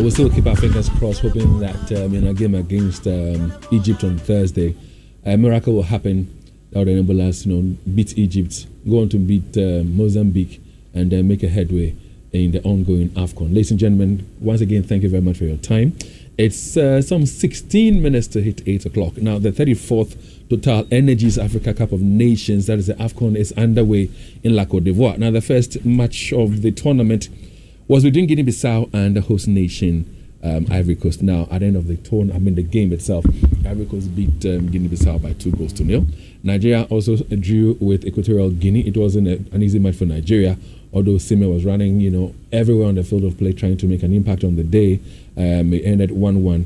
We'll still keep our fingers crossed, hoping that in a game against Egypt on Thursday, a miracle will happen that would enable us, beat Egypt, go on to beat Mozambique, and make a headway in the ongoing AFCON. Ladies and gentlemen, once again, thank you very much for your time. It's some 16 minutes to hit 8 o'clock. Now, the 34th Total Energies Africa Cup of Nations, that is the AFCON, is underway in Côte d'Ivoire. Now, the first match of the tournament was between Guinea-Bissau and the host nation, Ivory Coast. Now, at the end of the the game itself, Ivory Coast beat Guinea-Bissau by 2-0. Nigeria also drew with Equatorial Guinea. It wasn't an easy match for Nigeria, although Sime was running, everywhere on the field of play trying to make an impact on the day. It ended 1-1.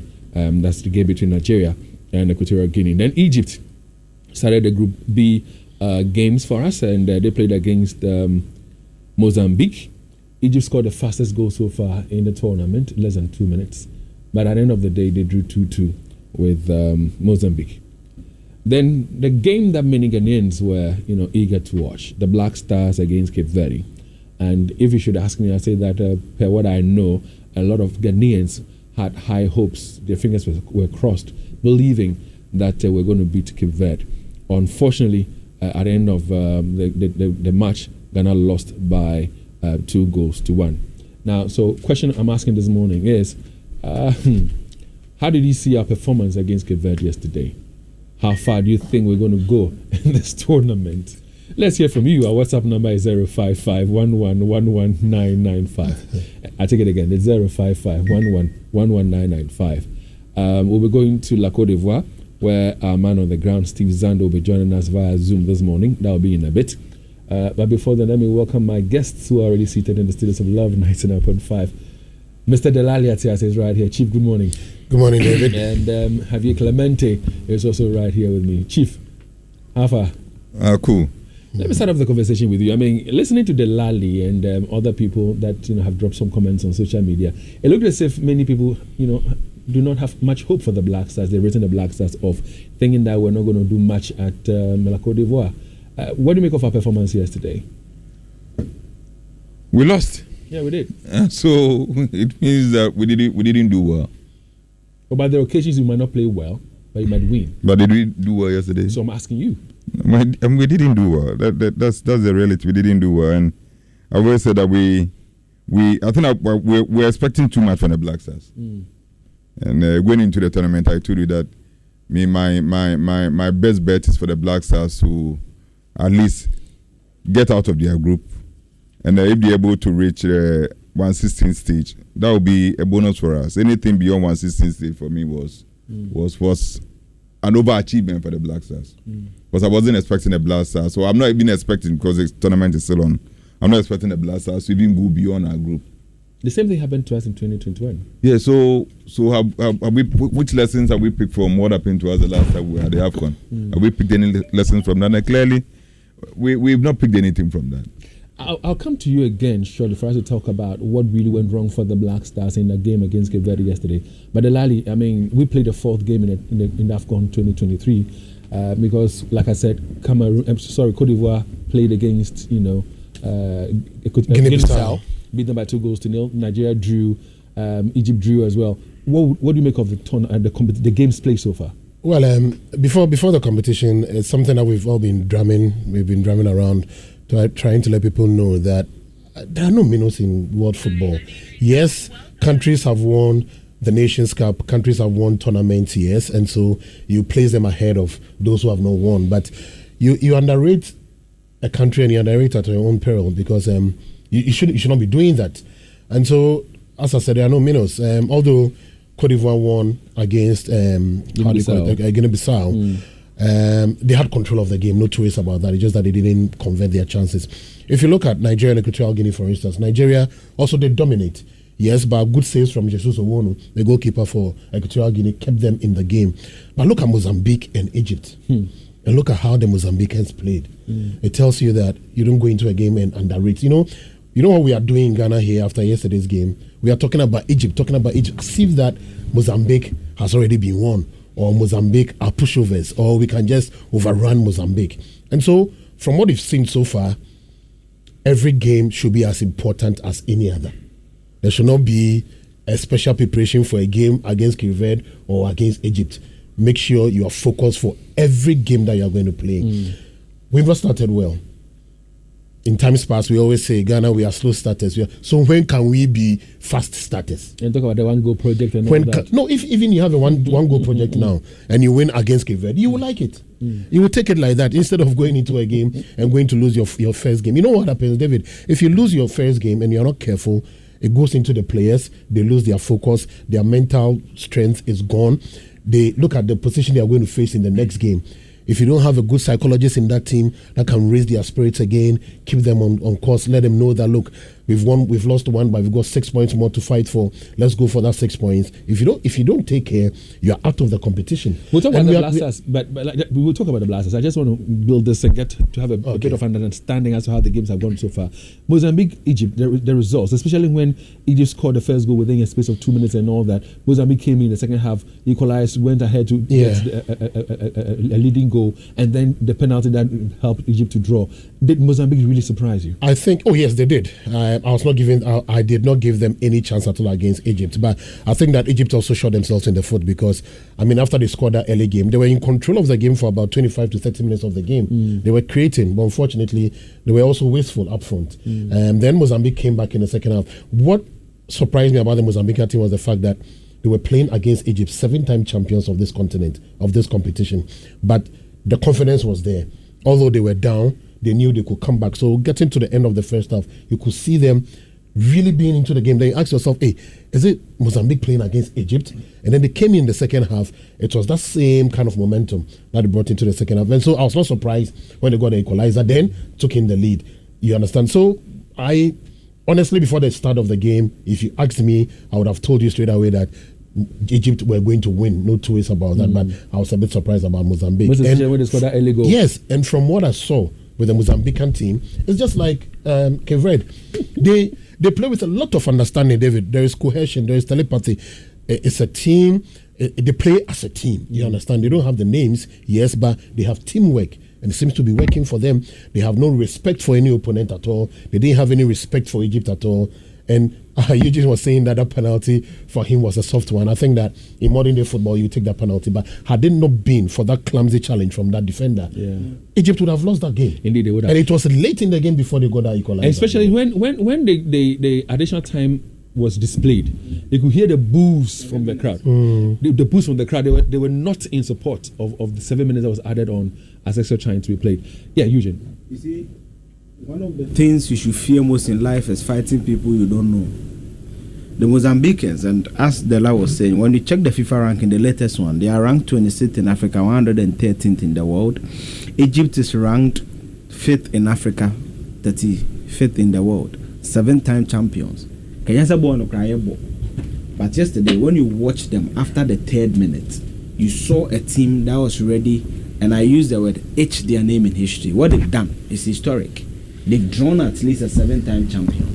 That's the game between Nigeria and Equatorial Guinea. Then Egypt started the Group B games for us, and they played against Mozambique. Egypt scored the fastest goal so far in the tournament, less than 2 minutes. But at the end of the day, they drew 2-2 with Mozambique. Then the game that many Ghanaians were, eager to watch, the Black Stars against Cape Verde. And if you should ask me, I say that per what I know, a lot of Ghanaians had high hopes. Their fingers were crossed, believing that we're going to beat Cape Verde. Unfortunately, at the end of the match, Ghana lost by 2-1. Now, so question I'm asking this morning is, how did you see our performance against Cape Verde yesterday? How far do you think we're going to go in this tournament? Let's hear from you. Our WhatsApp number is 055-11-11995. I take it again. It's 055-11-11995. We'll be going to Côte d'Ivoire, where our man on the ground, Steve Zando, will be joining us via Zoom this morning. That will be in a bit. But before then, let me welcome my guests who are already seated in the studios of Love 99.5. Mr. Delali Atias is right here. Chief, good morning. Good morning, David. And Javier Clemente is also right here with me. Chief, how far? Cool. Let me start off the conversation with you. I mean, listening to Delali and other people that have dropped some comments on social media, it looked as if many people, do not have much hope for the Black Stars. They've written the Black Stars off, thinking that we're not going to do much at Côte d'Ivoire. What do you make of our performance yesterday? We lost. Yeah, we did. So it means that we didn't do well. But by the occasions you might not play well, but you might win. But did we do well yesterday? So I'm asking you. We didn't do well. That's the reality. We didn't do well, and I've always said that I think we're expecting too much from the Black Stars. And going into the tournament, I told you that my best bet is for the Black Stars to at least get out of their group, and if they're able to reach 1/16 stage, that will be a bonus for us. Anything beyond 1/16 stage for me was an overachievement for the Black Stars, because I wasn't expecting the Black Stars. So I'm not even expecting, because the tournament is still on, I'm not expecting the Black Stars to even go beyond our group. The same thing happened to us in 2021. Yeah, so have we, which lessons have we picked from what happened to us the last time we were at the AFCON? Have we picked any lessons from that? And clearly, we've not picked anything from that. I'll come to you again shortly for us to talk about what really went wrong for the Black Stars in the game against Cape Verde yesterday. But Delali, I mean, we played the fourth game in AFCON 2023 because, like I said, Côte d'Ivoire played against Guinea-Bissau, beat them by 2-0. Nigeria drew, Egypt drew as well. What do you make of the game's play so far? Well, before the competition, it's something that we've all been drumming. We've been drumming around, trying to let people know that there are no minnows in world football. Yes, countries have won the Nations Cup, countries have won tournaments, yes, and so you place them ahead of those who have not won. But you underrate a country, and you underrate at your own peril, because you should not be doing that. And so, as I said, there are no minnows. Although Côte d'Ivoire won against Guinea-Bissau. They had control of the game, no two ways about that. It's just that they didn't convert their chances. If you look at Nigeria and Equatorial Guinea, for instance, Nigeria also did dominate. Yes, but good saves from Jesus Owonu, the goalkeeper for Equatorial Guinea, kept them in the game. But look at Mozambique and Egypt. And look at how the Mozambicans played. It tells you that you don't go into a game and underrate. You know what we are doing in Ghana here after yesterday's game? We are talking about Egypt, as if that Mozambique has already been won, or Mozambique are pushovers, or we can just overrun Mozambique. And so, from what we've seen so far, every game should be as important as any other. There should not be a special preparation for a game against Cape Verde or against Egypt. Make sure you are focused for every game that you are going to play. We've not started well. In times past, we always say, Ghana, we are slow starters. So when can we be fast starters? And talk about the one-goal project and all that. No, if even you have a one-goal project now and you win against Cape Verde, you will like it. You will take it like that instead of going into a game and going to lose your first game. You know what happens, David? If you lose your first game and you're not careful, it goes into the players. They lose their focus. Their mental strength is gone. They look at the position they are going to face in the next game. If you don't have a good psychologist in that team that can raise their spirits again, keep them on course, let them know that, look, we've lost one, but we've got 6 points more to fight for. Let's go for that 6 points. If you don't take care, you're out of the competition. We'll talk about the Blasters, but we will talk about the Blasters. I just want to build this and get to have a bit of an understanding as to how the games have gone so far. Mozambique, Egypt, the results, especially when Egypt scored the first goal within a space of 2 minutes and all that. Mozambique came in the second half, equalized, went ahead to get a leading goal, and then the penalty that helped Egypt to draw. Did Mozambique really surprise you? I think, yes, they did. I did not give them any chance at all against Egypt, but I think that Egypt also shot themselves in the foot because, after they scored that early game, they were in control of the game for about 25 to 30 minutes of the game. They were creating, but unfortunately, they were also wasteful up front. Then Mozambique came back in the second half. What surprised me about the Mozambican team was the fact that they were playing against Egypt, 7-time champions of this continent, of this competition. But the confidence was there. Although they were down, they knew they could come back. So getting to the end of the first half, you could see them really being into the game. Then you ask yourself, hey, is it Mozambique playing against Egypt? And then they came in the second half. It was that same kind of momentum that they brought into the second half. And so I was not surprised when they got the equalizer, then took in the lead. You understand? So I, honestly, before the start of the game, if you asked me, I would have told you straight away that Egypt were going to win. No two ways about that. But I was a bit surprised about Mozambique. And when they scored that early goal. Yes, and from what I saw with the Mozambican team, it's just like Cape Verde. They play with a lot of understanding, David. There is cohesion, there is telepathy. It's a team. They play as a team. You understand? They don't have the names, yes, but they have teamwork. And it seems to be working for them. They have no respect for any opponent at all. They didn't have any respect for Egypt at all. And Eugene was saying that penalty for him was a soft one. I think that in modern day football, you take that penalty. But had it not been for that clumsy challenge from that defender, Egypt would have lost that game. Indeed, they would have. And it was late in the game before they got that equalizer. Especially when the additional time was displayed, you could hear the boos from the crowd. The boos from the crowd, they were not in support of the 7 minutes that was added on as extra time to be played. Yeah, Eugene. You see, one of the things you should fear most in life is fighting people you don't know. The Mozambicans, and as Dela was saying, when you check the FIFA ranking, the latest one, they are ranked 26th in Africa, 113th in the world. Egypt is ranked 5th in Africa, 35th in the world. 7-time champions. But yesterday, when you watched them after the 3rd minute, you saw a team that was ready, and I use the word, etch their name in history. What they've done is historic. They've drawn at least a 7-time champion.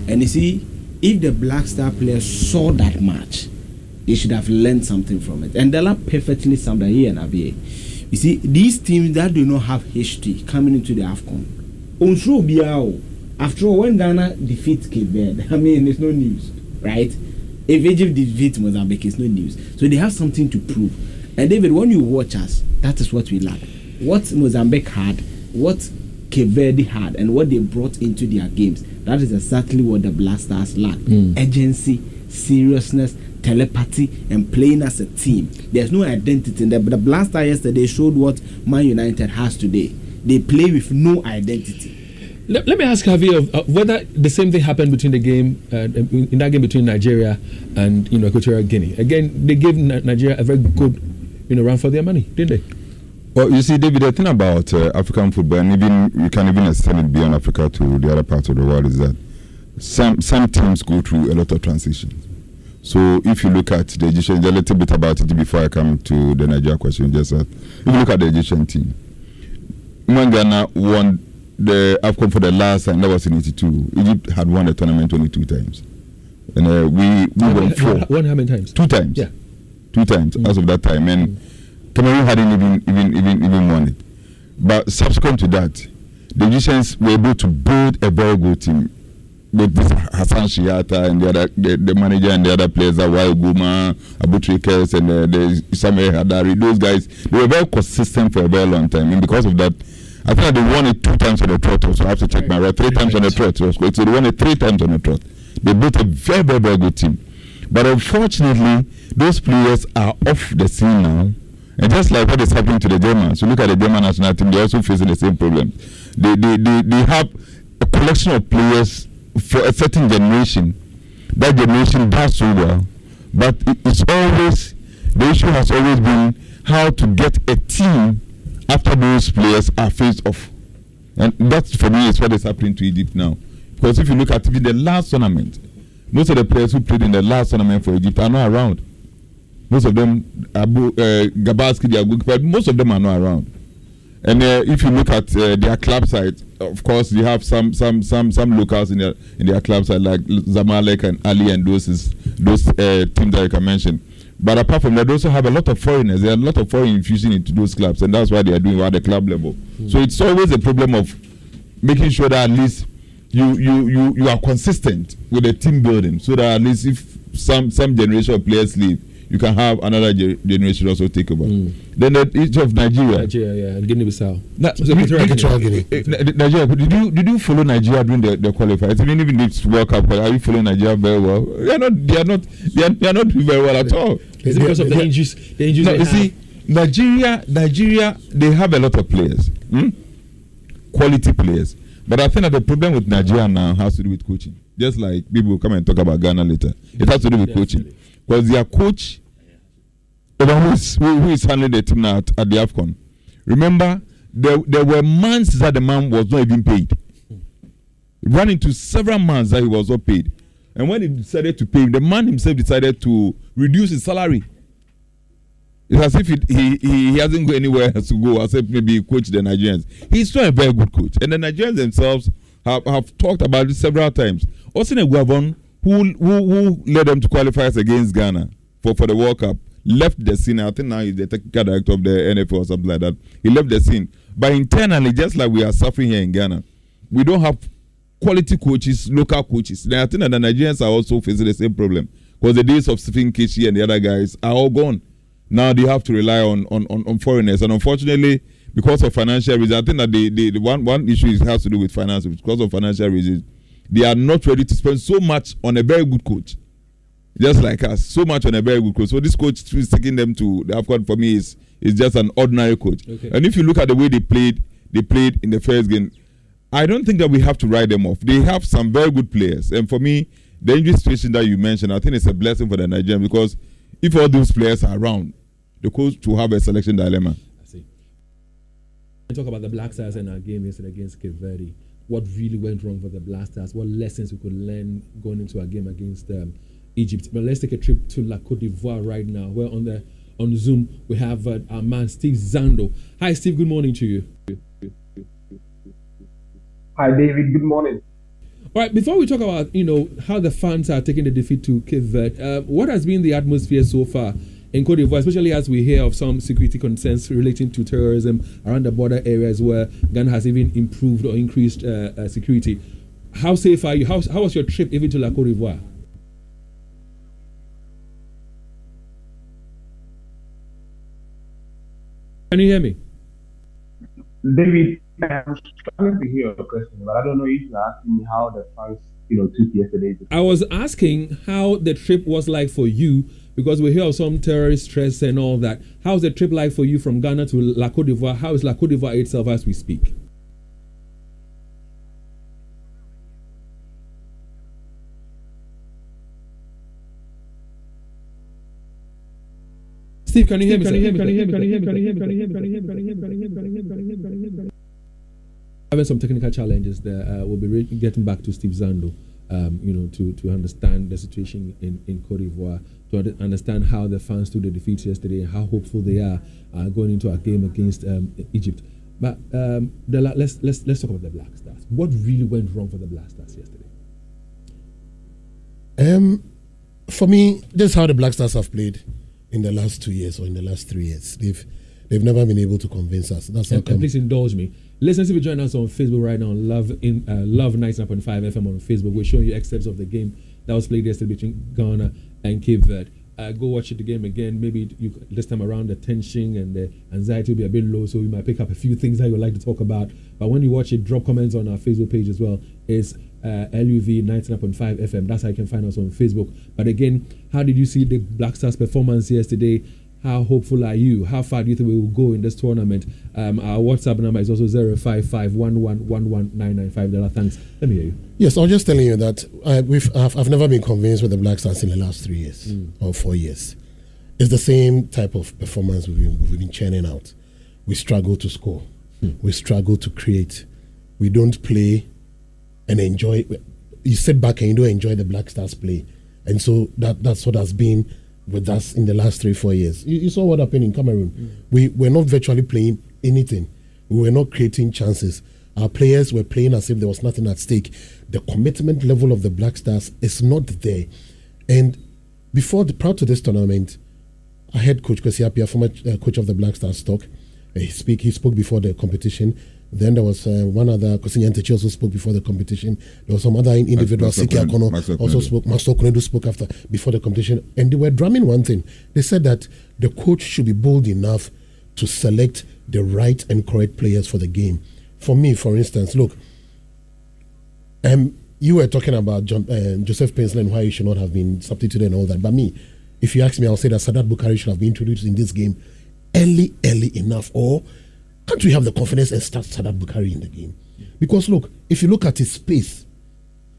And you see, if the Black Star players saw that match, they should have learned something from it. And Della perfectly summed that here in ABA. You see, these teams that do not have history coming into the AFCON, after all, when Ghana defeats Cape Verde, it's no news, right? If Egypt defeats Mozambique, it's no news. So they have something to prove. And David, when you watch us, that is what we lack. What Mozambique had, what Cape Verde had, and what they brought into their games, that is exactly what the Black Stars lack. Urgency, seriousness, telepathy, and playing as a team. There's no identity. The Black Stars yesterday showed what Man United has today. They play with no identity. Let me ask Javier whether the same thing happened between the game in that game between Nigeria and Equatorial Guinea. Again, they gave Nigeria a very good run for their money, didn't they? Well, you see, David, the thing about African football, and even you can even extend it beyond Africa to the other parts of the world, is that some teams go through a lot of transitions. So if you look at the Egyptians, a little bit about it before I come to the Nigeria question, just that if you look at the Egyptian team, when Ghana won the AFCON for the last time, that was in 82. Egypt had won the tournament 22 times. And we won 4. Won how many times? 2 times. Yeah. 2 times as of that time. And Cameroon hadn't even won it. But subsequent to that, the Egyptians were able to build a very good team. with this Hassan Shiata and the manager and the other players, Awai Guma, Abutrikes, and the Samuel Hadari, those guys, they were very consistent for a very long time. And because of that, I think they won it 2 times on the trot. So I have to check my right. 3 times on the trot. So they won it 3 times on the trot. They built a very, very, very good team. But unfortunately, those players are off the scene now. And just like what is happening to the Germans, you look at the German national team, they're also facing the same problem. They have a collection of players for a certain generation. That generation does so well. But it's always, the issue has always been how to get a team after those players are phased off. And that, for me, is what is happening to Egypt now. Because if you look at even the last tournament, most of the players who played in the last tournament for Egypt are not around. Most of them, Gabarski, they are good, but most of them are not around. And if you look at their club side, of course, they have some locals in their club side, like Zamalek and Ali and those teams that you can mention. But apart from that, they also have a lot of foreigners. There are a lot of foreign infusion into those clubs, and that's why they are doing well at the club level. So it's always a problem of making sure that at least you are consistent with the team building, so that at least if some generation of players leave, you can have another generation also take over. Then the issue of Nigeria, and Guinea-Bissau. Nigeria, did you follow Nigeria during the qualifiers? Even this World Cup, are you following Nigeria very well? They are not doing very well at all. Is it because of the injuries? No, you see, Nigeria, they have a lot of players, quality players. But I think that the problem with Nigeria now has to do with coaching. Just like people will come and talk about Ghana later, it has to do with coaching. Because their coach, who is handling the team now at the AFCON, remember, there were months that the man was not even paid. He ran into several months that he was not paid. And when he decided to pay him, the man himself decided to reduce his salary. It's as if he hasn't got anywhere else to go except maybe coach the Nigerians. He's not a very good coach. And the Nigerians themselves have talked about it several times. Osine Guavon, who led them to qualify against Ghana for the World Cup, left the scene. I think now he's the technical director of the NFL or something like that. He left the scene. But internally, just like we are suffering here in Ghana, we don't have quality coaches, local coaches. And I think that the Nigerians are also facing the same problem. Because the days of Stephen Keshi and the other guys are all gone. Now they have to rely on foreigners. And unfortunately, because of financial reasons, I think that the one issue has to do with finance. Because of financial reasons, they are not ready to spend so much on a very good coach. Just like us, so much on a very good coach. So this coach is taking them to the AFCON for me is just an ordinary coach. Okay. And if you look at the way they played in the first game, I don't think that we have to write them off. They have some very good players. And for me, the injury situation that you mentioned, I think it's a blessing for the Nigerians, because if all those players are around, the coach will have a selection dilemma. I see. I talk about the Black Stars and our game yesterday against Cape Verde. What really went wrong for the Black Stars? What lessons we could learn going into our game against Egypt? But let's take a trip to La Côte d'Ivoire right now. Where on Zoom we have our man Steve Zando. Hi, Steve. Good morning to you. Hi, David. Good morning. All right. Before we talk about how the fans are taking the defeat to Cape Verde, what has been the atmosphere so far in Côte d'Ivoire, especially as we hear of some security concerns relating to terrorism around the border areas where Ghana has even improved or increased security? How safe are you? How was your trip even to La Côte d'Ivoire? Can you hear me? David, I'm struggling to hear your question, but I don't know if you're asking me how the fans took yesterday. I was asking how the trip was like for you, because we hear of some terrorist threats and all that. How's the trip like for you from Ghana to La Côte d'Ivoire? How is La Côte d'Ivoire itself as we speak? Steve, can you hear me? Having some technical challenges there. We'll be getting back to Steve Zando, to understand the situation in Côte d'Ivoire, to understand how the fans took the defeat yesterday, how hopeful they are going into our game against Egypt. But let's talk about the Black Stars. What really went wrong for the Black Stars yesterday? For me, this is how the Black Stars have played in the last 2 years or in the last 3 years. They've never been able to convince us. That's how come. Please indulge me. Listeners, if you join us on Facebook right now, Love 99.5 FM on Facebook, we're showing you excerpts of the game that was played yesterday between Ghana and Cape Verde. Go watch the game again. Maybe this time around the tension and the anxiety will be a bit low, so you might pick up a few things that you would like to talk about. But when you watch it, drop comments on our Facebook page as well. It's LUV 99.5 FM. That's how you can find us on Facebook. But again, how did you see the Black Stars performance yesterday? How hopeful are you? How far do you think we will go in this tournament? Our WhatsApp number is also 055-1111-995. Thanks. Let me hear you. Yes, I was just telling you that I've never been convinced with the Black Stars in the last 3 years or 4 years. It's the same type of performance we've been churning out. We struggle to score. We struggle to create. We don't play and enjoy. You sit back and you don't enjoy the Black Stars play. And so that's what has been with us in the last 3-4 years. You saw what happened in Cameroon. We were not virtually playing anything. We were not creating chances. Our players were playing as if there was nothing at stake. The commitment level of the Black Stars is not there. And prior to this tournament, I heard Coach Kwesi Appiah, former coach of the Black Stars, talk. He spoke before the competition. Then there was one other, Kosinyi Ntechi also spoke before the competition. There was some other individual, Siki Akono also spoke, Master Okunedu spoke before the competition. And they were drumming one thing. They said that the coach should be bold enough to select the right and correct players for the game. For me, for instance, look, you were talking about Joseph Paisley and why he should not have been substituted and all that. But me, if you ask me, I'll say that Sadat Bukhari should have been introduced in this game early enough. Or can't we have the confidence and start Sadat Bukhari in the game? Because look, if you look at his pace,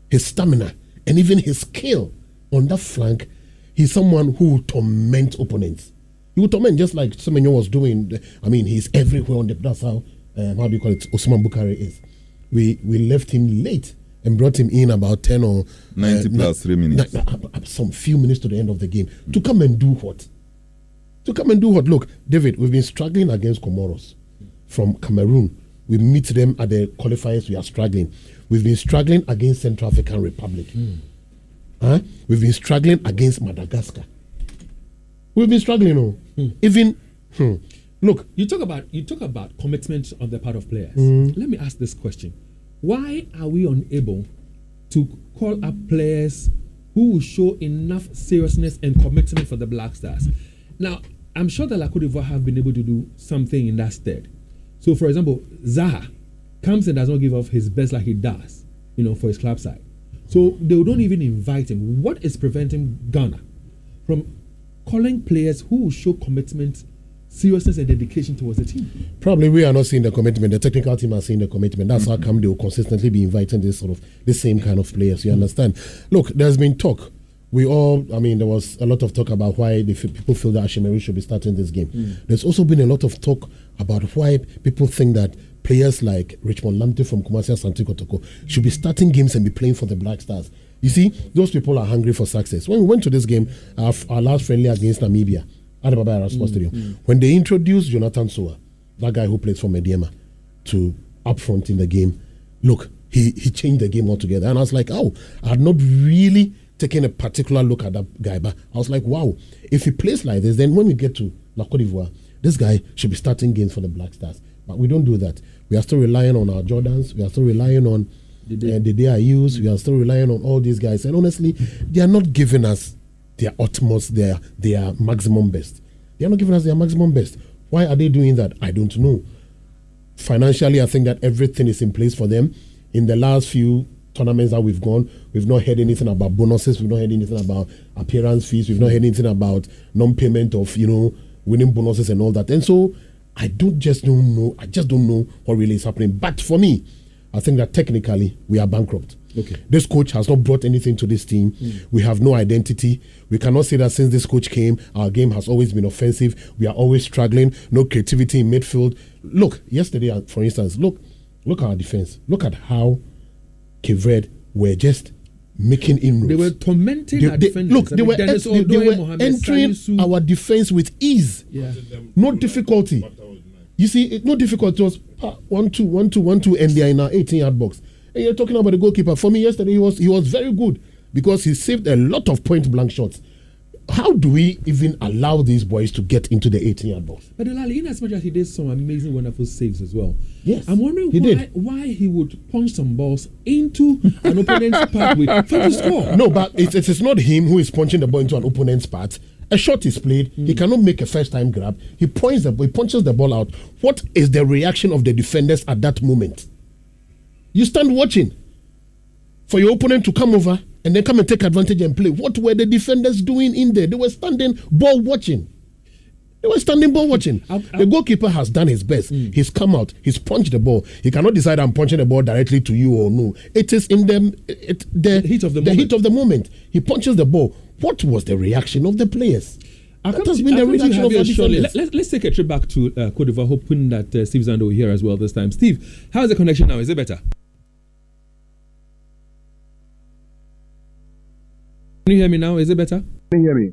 his stamina, and even his skill on that flank, he's someone who will torment opponents. He will torment just like Semenyo was doing. I mean, he's everywhere on the. That's how do you call it? Osman Bukhari is. We left him late and brought him in about 10 or 90 plus 3 minutes. Some few minutes to the end of the game to come and do what? Look, David, we've been struggling against Comoros from Cameroon. We meet them at the qualifiers. We are struggling. We've been struggling against Central African Republic. We've been struggling against Madagascar. We've been struggling. Even look, you talk about commitment on the part of players. Let me ask this question: why are we unable to call up players who will show enough seriousness and commitment for the Black Stars? Now, I'm sure that La Côte d'Ivoire have been able to do something in that stead. So, for example, Zaha comes and does not give off his best like he does, for his club side. So they don't even invite him. What is preventing Ghana from calling players who will show commitment, seriousness, and dedication towards the team? Probably we are not seeing the commitment. The technical team are seeing the commitment. That's how come they will consistently be inviting this same kind of players. You understand? Look, there's been talk. There was a lot of talk about why people feel that Ashimeri should be starting this game. There's also been a lot of talk about why people think that players like Richmond Lamptey from Kumasi Asante Kotoko should be starting games and be playing for the Black Stars. You see, those people are hungry for success. When we went to this game, our last friendly against Namibia, at the Baba Sports Stadium, when they introduced Jonathan Soa, that guy who plays for Mediema, to up front in the game, look, he changed the game altogether. And I was like, I had not really taken a particular look at that guy, but I was like, wow, if he plays like this, then when we get to La Côte d'Ivoire, this guy should be starting games for the Black Stars. But we don't do that. We are still relying on our Jordans. We are still relying on the DIUs. We are still relying on all these guys. And honestly, they are not giving us their utmost, their maximum best. They are not giving us their maximum best. Why are they doing that? I don't know. Financially, I think that everything is in place for them. In the last few tournaments that we've gone, we've not heard anything about bonuses. We've not heard anything about appearance fees. We've not heard anything about non-payment of, winning bonuses and all that. And so I just don't know what really is happening. But for me, I think that technically we are bankrupt. Okay. This coach has not brought anything to this team. We have no identity. We cannot say that since this coach came, our game has always been offensive. We are always struggling. No creativity in midfield. Look, yesterday, for instance, look at our defense. Look at how Cape Verde were just making inroads. They were tormenting our defenders. Look, they were entering our defense with ease. Yeah. No difficulty. You see, no difficulty. It was 1-2, 1-2, 1-2, and they are in our 18-yard box. And you're talking about the goalkeeper. For me, yesterday he was very good because he saved a lot of point-blank shots. how do we even allow these boys to get into the 18-yard box? But Delali, in as much as he did some amazing, wonderful saves as well. Yes, I'm wondering why he would punch some balls into an opponent's pathway for the score. No, but it's not him who is punching the ball into an opponent's path. A shot is played. He cannot make a first-time grab. He punches the ball out. What is the reaction of the defenders at that moment? You stand watching for your opponent to come over and then come and take advantage and play. What were the defenders doing in there? They were standing ball watching. The goalkeeper has done his best. He's come out. He's punched the ball. He cannot decide I'm punching the ball directly to you or no. It is in the heat of the moment. He punches the ball. What was the reaction of the players? That has been the reaction of the defenders. Let's take a trip back to Cote d'Ivoire, hoping that Steve Zando will hear as well this time. Steve, how is the connection now? Is it better? Can you hear me now? Is it better? Can you hear me?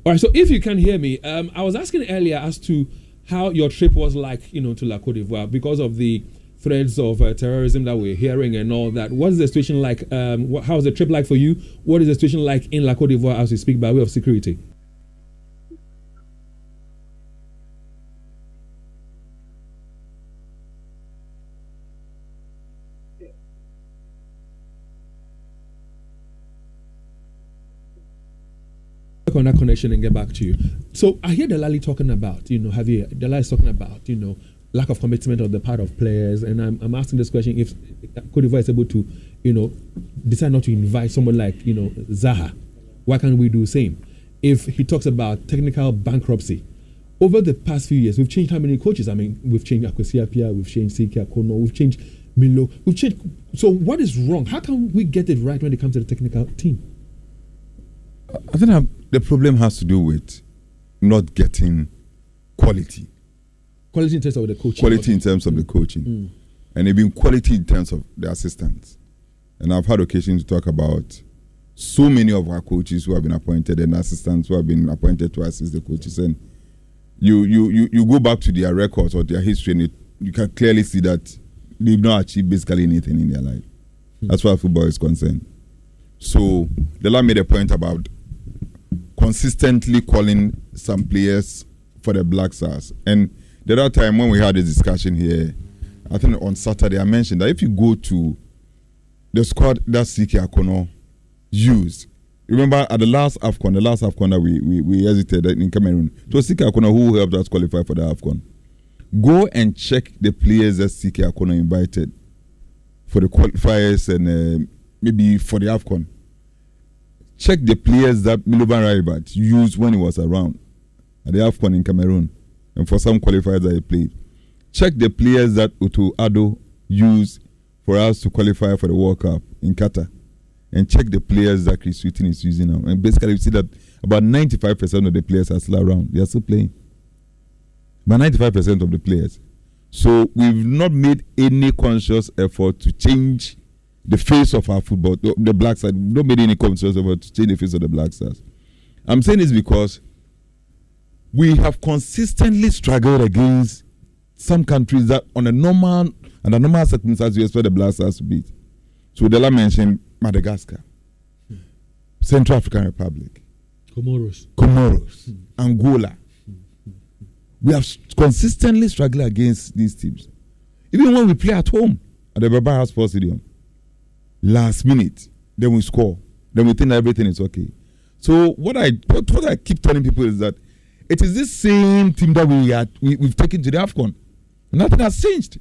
All right, so if you can hear me, I was asking earlier as to how your trip was like, to La Cote d'Ivoire because of the threats of terrorism that we're hearing and all that. What is the situation like? How is the trip like for you? What is the situation like in La Cote d'Ivoire as we speak by way of security? On that connection and get back to you. So I hear Delali talking about, Javier, Delali is talking about, lack of commitment on the part of players, and I'm asking this question: if Cote d'Ivoire is able to, decide not to invite someone like, Zaha, why can't we do the same? If he talks about technical bankruptcy, over the past few years, we've changed how many coaches? I mean, we've changed Akwesiapia, we've changed Siki Akono, we've changed Milo, we've changed. So what is wrong? How can we get it right when it comes to the technical team? I think the problem has to do with not getting quality. Quality in terms of the coaching. Quality in terms of the coaching. And even quality in terms of the assistants. And I've had occasion to talk about so many of our coaches who have been appointed and assistants who have been appointed to assist the coaches. And you go back to their records or their history and you can clearly see that they've not achieved basically anything in their life. As far as football is concerned. So Dela made a point about consistently calling some players for the Black Stars. And the other time when we had this discussion here, I think on Saturday I mentioned that if you go to the squad that Siki Akono used, remember at the last AFCON that we hesitated in Cameroon, it was Siki Akono who helped us qualify for the AFCON. Go and check the players that Siki Akono invited for the qualifiers and maybe for the AFCON. Check the players that Milovan Raibat used when he was around at the AFCON in Cameroon and for some qualifiers that he played. Check the players that Utu Ado used for us to qualify for the World Cup in Qatar. And check the players that Chris Sweetin is using now. And basically you see that about 95% of the players are still around. They are still playing. About 95% of the players. So we've not made any conscious effort to change the face of our football, the Black Stars. We've not made any conscious effort to change the face of the Black Stars. I'm saying this because we have consistently struggled against some countries that under normal circumstances you expect the Black Stars to beat. So Dela mentioned Madagascar, Central African Republic, Comoros, Angola. We have consistently struggled against these teams. Even when we play at home at the Barbara Sports Stadium, last minute, then we score. Then we think that everything is okay. So what I keep telling people is that it is this same team that we've taken to the AFCON. Nothing has changed.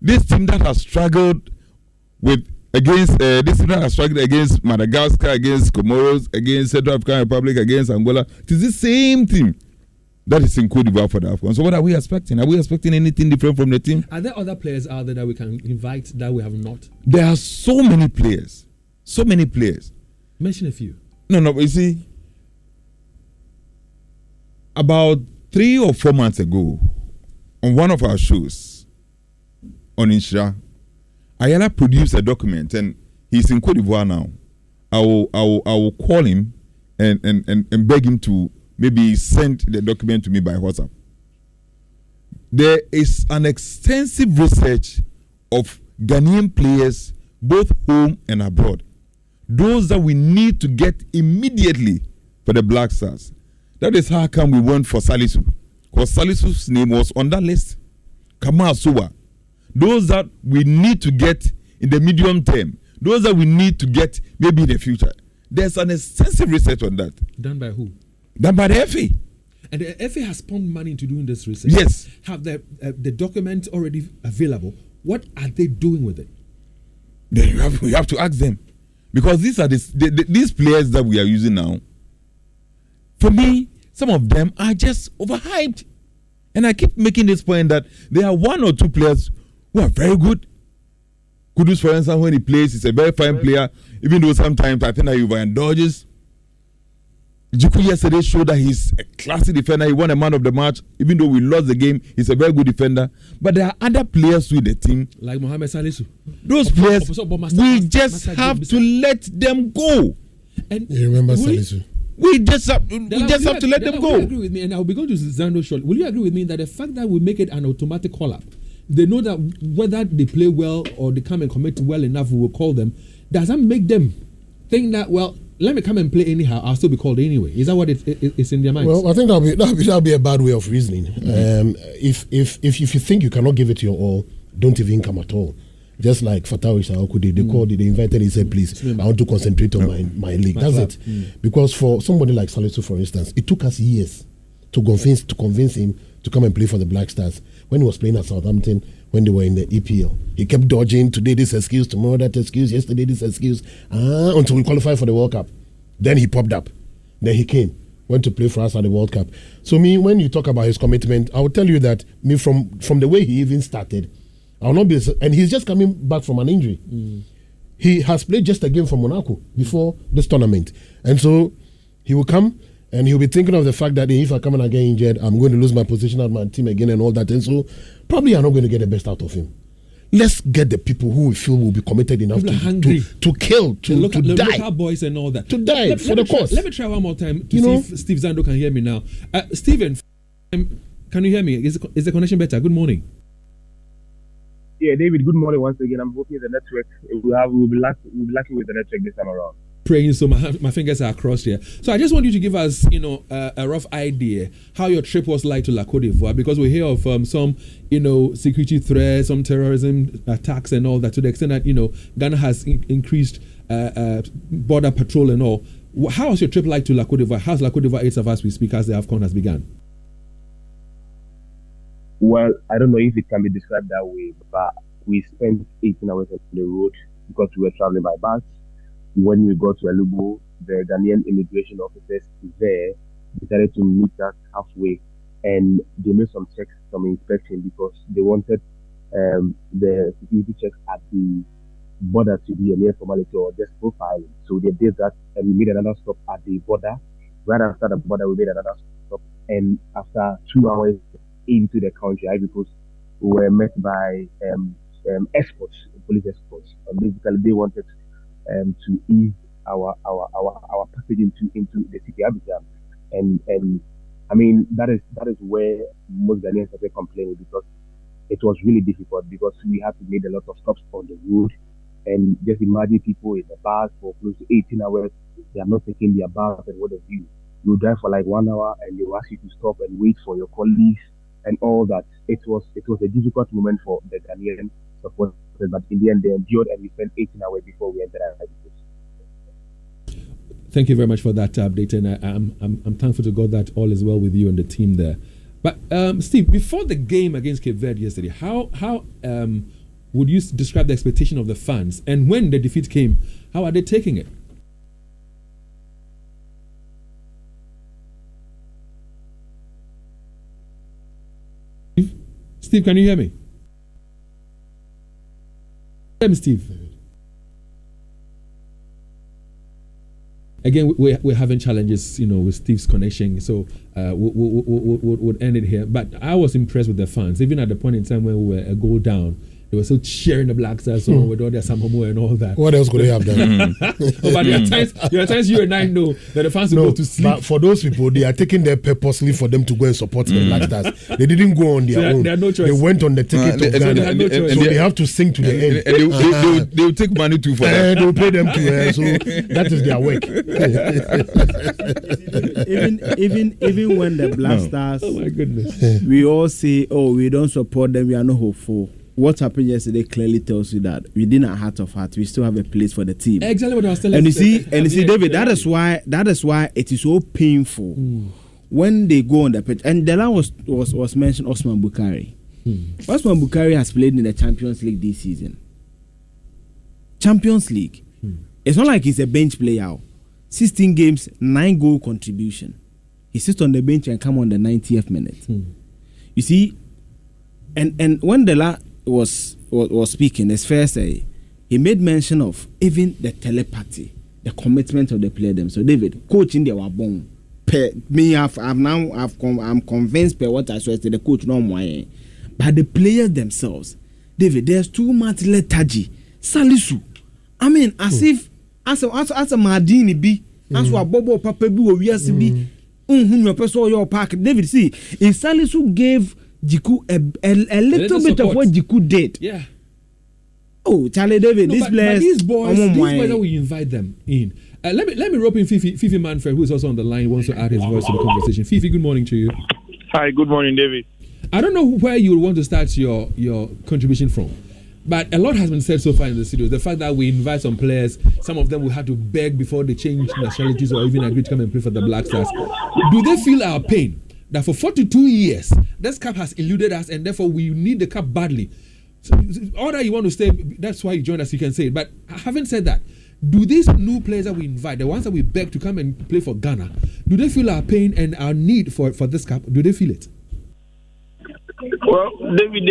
This team that has struggled against Madagascar, against Comoros, against Central African Republic, against Angola. It is the same team that is in Cote d'Ivoire for the AFCON. So what are we expecting? Are we expecting anything different from the team? Are there other players out there that we can invite that we have not? There are so many players. So many players. Mention a few. No, but you see, about 3 or 4 months ago, on one of our shows on Inshra, Ayala produced a document and he's in Cote d'Ivoire now. I will call him and beg him to maybe send the document to me by WhatsApp. There is an extensive research of Ghanaian players, both home and abroad, those that we need to get immediately for the Black Stars. That is how come we went for Salisu. Because Salisu's name was on that list. Kamal Suwa. Those that we need to get in the medium term. Those that we need to get maybe in the future. There's an extensive research on that. Done by who? Done by the FA. And the FA has pumped money into doing this research. Yes. Have the document already available? What are they doing with it? Then you have to ask them. Because these are these players that we are using now. For me, some of them are just overhyped. And I keep making this point that there are one or two players who are very good. Kudus, for instance, when he plays, he's a very fine player, even though sometimes I think that he overindulges. Juku yesterday showed that he's a classy defender. He won a man of the match. Even though we lost the game, he's a very good defender. But there are other players with the team. Like Mohamed Salisu. Those players, we just have to let them go. And you remember Salisu? We just have to let them go. Will you agree with me? And I'll be going to Zando shortly. Will you agree with me that the fact that we make it an automatic call-up, they know that whether they play well or they come and commit well enough, we will call them. Does that make them think that, well, let me come and play anyhow, I'll still be called anyway? Is that what it's in their minds? Well, I think that'll be a bad way of reasoning. If you think you cannot give it your all, don't even come at all. Just like Fatawi Saokudi, they called it, they invited, he said, please, I want to concentrate on my league. That's it. Because for somebody like Salisu, for instance, it took us years to convince him to come and play for the Black Stars. When he was playing at Southampton, when they were in the EPL, he kept dodging, today this excuse, tomorrow that excuse, yesterday this excuse, until we qualified for the World Cup. Then he popped up. Then he came, went to play for us at the World Cup. So when you talk about his commitment, I will tell you that from the way he even started, I will not be, and he's just coming back from an injury. He has played just a game for Monaco before this tournament. And so he will come and he'll be thinking of the fact that if I come and I get injured, I'm going to lose my position at my team again and all that. And so probably I'm not going to get the best out of him. Let's get the people who we feel will be committed enough to kill, to die. Local boys and all that. To die for the cause. Let me try one more time to see if Steve Zando can hear me now. Stephen, can you hear me? Is the connection better? Good morning. Yeah, David, good morning once again. I'm hoping the network, we'll be lucky with the network this time around. Praying, so my fingers are crossed here. So I just want you to give us, a rough idea how your trip was like to La Côte d'Ivoire, because we hear of some, security threats, some terrorism attacks and all that, to the extent that, Ghana has increased border patrol and all. How was your trip like to La Côte d'Ivoire? How's La Côte d'Ivoire 8 of us we speak as the AFCON has begun? Well, I don't know if it can be described that way, but we spent 18 hours on the road because we were traveling by bus. When we got to Elubo, the Ghanaian immigration officers there decided to meet us halfway, and they made some checks, some inspection, because they wanted the security checks at the border to be a mere formality or just profiling. So they did that, and we made another stop at the border. Right after the border, we made another stop, and after 2 hours into the country, Ivory Coast, we were met by escorts, police escorts. And basically, they wanted to ease our passage into the city Abidjan, and I mean that is where most Ghanaians started complaining, because it was really difficult, because we had to make a lot of stops on the road, and just imagine people in the bus for close to 18 hours, they are not taking their bath, and what have you. You drive for like 1 hour and they will ask you to stop and wait for your colleagues and all that. It was a difficult moment for the Ghanaian supporters, but in the end they endured, and we spent 18 hours before we entered our place. Thank you very much for that update, and I'm thankful to God that all is well with you and the team there. But Steve, before the game against Cape Verde yesterday, how would you describe the expectation of the fans? And when the defeat came, how are they taking it? Steve, can you hear me? Hear me, Steve. Again, we're having challenges, with Steve's connection, so we'll end it here. But I was impressed with the fans, even at the point in time when we were a goal down, They were still cheering the Black Stars on with all their Samhomo and all that. What else could they have done? But there are times you and I know that the fans will go to sleep. But for those people, they are taking there purposely for them to go and support the Black Stars. They didn't go on their own. They had no choice. They went on the ticket of Ghana. So they have to sing to the end. And they will take money too for that. They will pay them to. So that is their work. even when the Black Stars, oh my goodness, we all say, oh, we don't support them, we are not hopeful. What happened yesterday clearly tells you that within our heart of heart, we still have a place for the team. Exactly what I was telling you. And you see, David, that is why it is so painful when they go on the pitch. And the line was mentioned Osman Bukhari. Osman Bukhari has played in the Champions League this season. Champions League. It's not like he's a bench player. 16 games, 9 goal contribution. He sits on the bench and come on the 90th minute. You see, and when Dela was speaking, it's fair to say, he made mention of even the telepathy, the commitment of the player them. So David, coach in there were born. I'm convinced by what I saw yesterday, the coach no more. But the players themselves, David, there's too much lethargy. Salisu. I mean, as if as a Mardini be, as a Bobo Papa be, or yes be, your person your park. David, see, if Salisu gave Jiku a little bit of what Jiku did. Yeah. Oh, Charlie David, but these boys that we invite them in. Let me rope in Fifi Manfred, who is also on the line, wants to add his voice to the conversation. Fifi, good morning to you. Hi, good morning, David. I don't know where you want to start your contribution from, but a lot has been said so far in the studio. The fact that we invite some players, some of them will have to beg before they change nationalities or even agree to come and play for the Black Stars. Do they feel our pain? That for 42 years, this cup has eluded us and therefore we need the cup badly. So, all that you want to say, that's why you joined us, you can say it. But having said that, do these new players that we invite, the ones that we beg to come and play for Ghana, do they feel our pain and our need for this cup? Do they feel it? Well, David,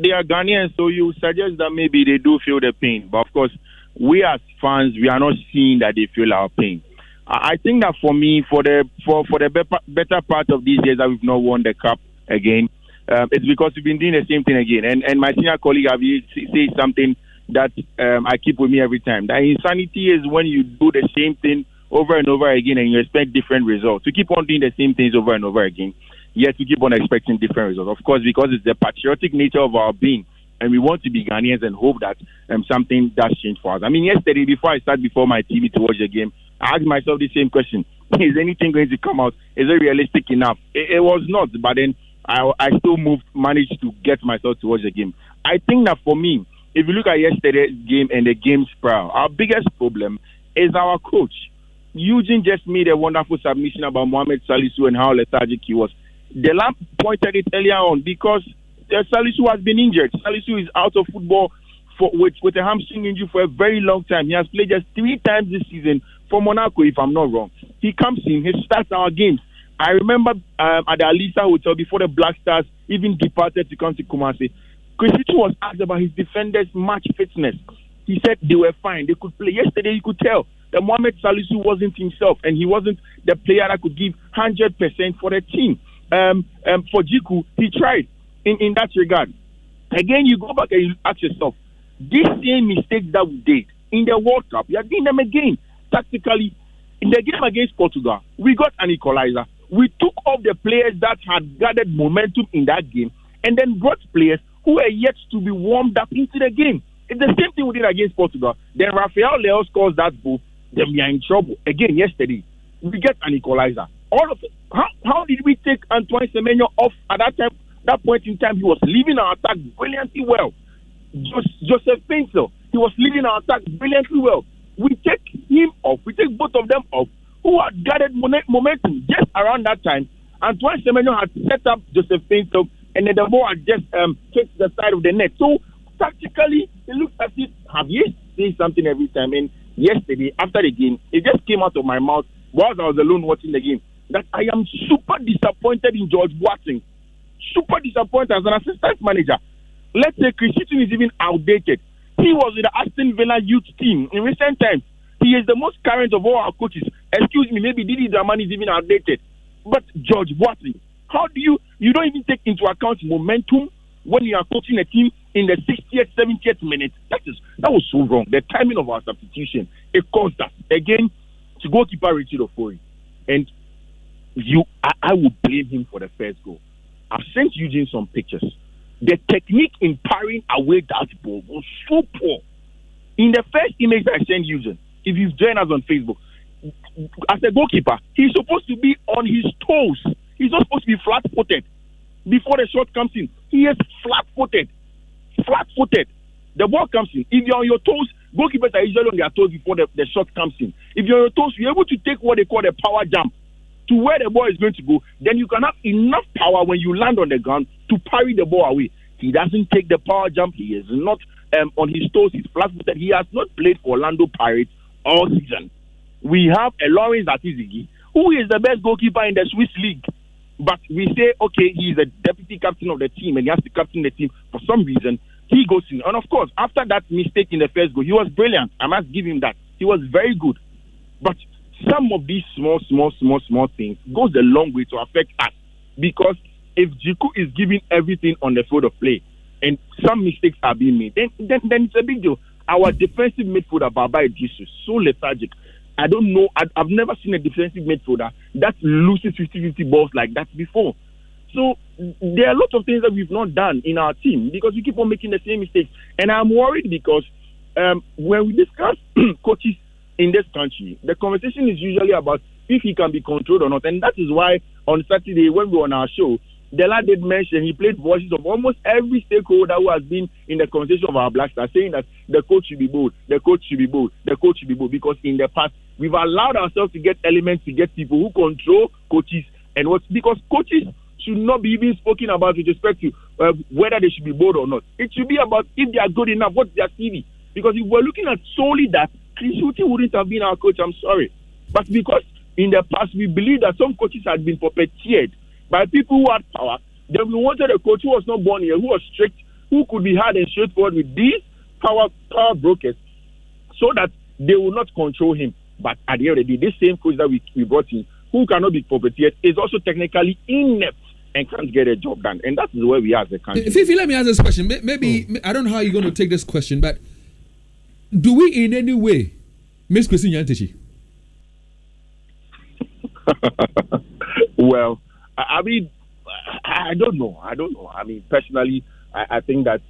they are Ghanaians, so you suggest that maybe they do feel the pain. But of course, we as fans, we are not seeing that they feel our pain. I think that for me, for the better part of these years that we've not won the cup again, it's because we've been doing the same thing again. And my senior colleague Avi says something that I keep with me every time. That insanity is when you do the same thing over and over again and you expect different results. To keep on doing the same things over and over again, yet we keep on expecting different results. Of course, because it's the patriotic nature of our being. And we want to be Ghanaians and hope that something does change for us. I mean, yesterday, before I sat before my TV to watch the game, I asked myself the same question. Is anything going to come out? Is it realistic enough? It was not, but then I still managed to get myself to watch the game. I think that for me, if you look at yesterday's game and the game's prior, our biggest problem is our coach. Eugene just made a wonderful submission about Mohamed Salisu and how lethargic he was. The lamp pointed it earlier on because Salisu has been injured. Salisu is out of football with a hamstring injury for a very long time. He has played just 3 times this season for Monaco, if I'm not wrong. He comes in, he starts our games. I remember at the Alisa Hotel before the Black Stars even departed to come to Kumasi, Chrisito was asked about his defenders' match fitness. He said they were fine, they could play. Yesterday you could tell that Mohamed Salisu wasn't himself and he wasn't the player that could give 100% for the team. For Jiku, he tried in that regard. Again, you go back and you ask yourself, these same mistakes that we did in the World Cup, we are doing them again. Tactically, in the game against Portugal, we got an equalizer. We took off the players that had gathered momentum in that game and then brought players who are yet to be warmed up into the game. It's the same thing we did against Portugal. Then Rafael Leo scores that goal. Then we are in trouble. Again, yesterday, we get an equalizer. All of it. How did we take Antoine Semenyo off at that time? That point in time, he was leading our attack brilliantly well. Joseph Painter, he was leading our attack brilliantly well. We take him off. We take both of them off, who had gathered momentum just around that time. Antoine Semenyo had set up Joseph Painter, and then the ball had just kicked the side of the net. So, tactically, it looks as if Javier says something every time. And yesterday, after the game, it just came out of my mouth whilst I was alone watching the game that I am super disappointed in George Boateng. Super disappointed as an assistant manager. Let's say Christian is even outdated. He was with the Aston Villa youth team in recent times. He is the most current of all our coaches. Excuse me, maybe Didi Dramani is even outdated. But George Boateng, how do you don't even take into account momentum? when you are coaching a team in the 60th, 70th minute. That was so wrong. The timing of our substitution, it caused us. Again, to goalkeeper Richard Ofori. And I would blame him for the first goal. I've sent Eugene some pictures. The technique in parrying away that ball was so poor. In the first image that I sent Eugene, if you've joined us on Facebook, as a goalkeeper, he's supposed to be on his toes. He's not supposed to be flat-footed before the shot comes in. He is flat-footed. Flat-footed. The ball comes in. If you're on your toes, goalkeepers are usually on their toes before the shot comes in. If you're on your toes, you're able to take what they call the power jump to where the ball is going to go. Then you can have enough power when you land on the ground to parry the ball away. He doesn't take the power jump. He is not on his toes. He's flat-footed. He has not played for Orlando Pirates all season. We have a Lawrence Atizigi, who is the best goalkeeper in the Swiss League. But we say, okay, he's a deputy captain of the team and he has to captain the team for some reason. He goes in. And of course, after that mistake in the first goal, he was brilliant. I must give him that. He was very good. But some of these small things goes a long way to affect us. Because if Jiku is giving everything on the field of play and some mistakes are being made, then it's a big deal. Our defensive midfielder, Baba Idris, is so lethargic. I don't know. I've never seen a defensive midfielder that loses 50-50 balls like that before. So there are a lot of things that we've not done in our team because we keep on making the same mistakes. And I'm worried because when we discuss coaches in this country, the conversation is usually about if he can be controlled or not. And that is why on Saturday when we were on our show, Dela did mention he played voices of almost every stakeholder who has been in the conversation of our Black Stars, saying that the coach should be bold, the coach should be bold, the coach should be bold. Because in the past, we've allowed ourselves to get elements, to get people who control coaches and what. Because coaches should not be even spoken about with respect to whether they should be bold or not. It should be about if they are good enough, what's their CV. Because if we're looking at solely that, Chris Hughton wouldn't have been our coach, I'm sorry. But because in the past, we believe that some coaches had been puppeteered by people who had power, then we wanted a coach who was not born here, who was strict, who could be hard and straightforward with these power brokers so that they will not control him. But at the end of the day, this same coach that we brought in, who cannot be puppeteered, is also technically inept and can't get a job done. And that is where we are as a country. Fifi, let me ask this question. Maybe, I don't know how you're going to take this question, but do we in any way miss Christine Yantichi? Well, I mean, I don't know. I mean, personally, I think that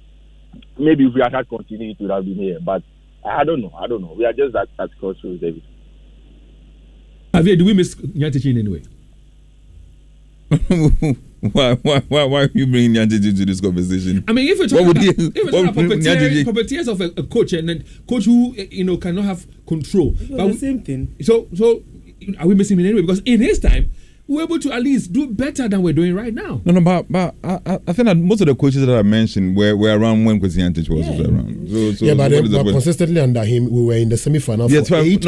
maybe if we had continued, it would have been here. But I don't know. We are just at crossroads, David. Javier, do we miss Nyantichi in any way? Why are you bringing Nyantichi to this conversation? I mean, if we're talking about puppeteers of a coach and then coach who cannot have control, but the same thing. So are we missing him in any way? Because in his time, we're able to at least do better than we're doing right now. No, but I think that most of the coaches that I mentioned were around when Kwesi Antich was around. But consistently under him, we were in the semi-final. Yes, but is it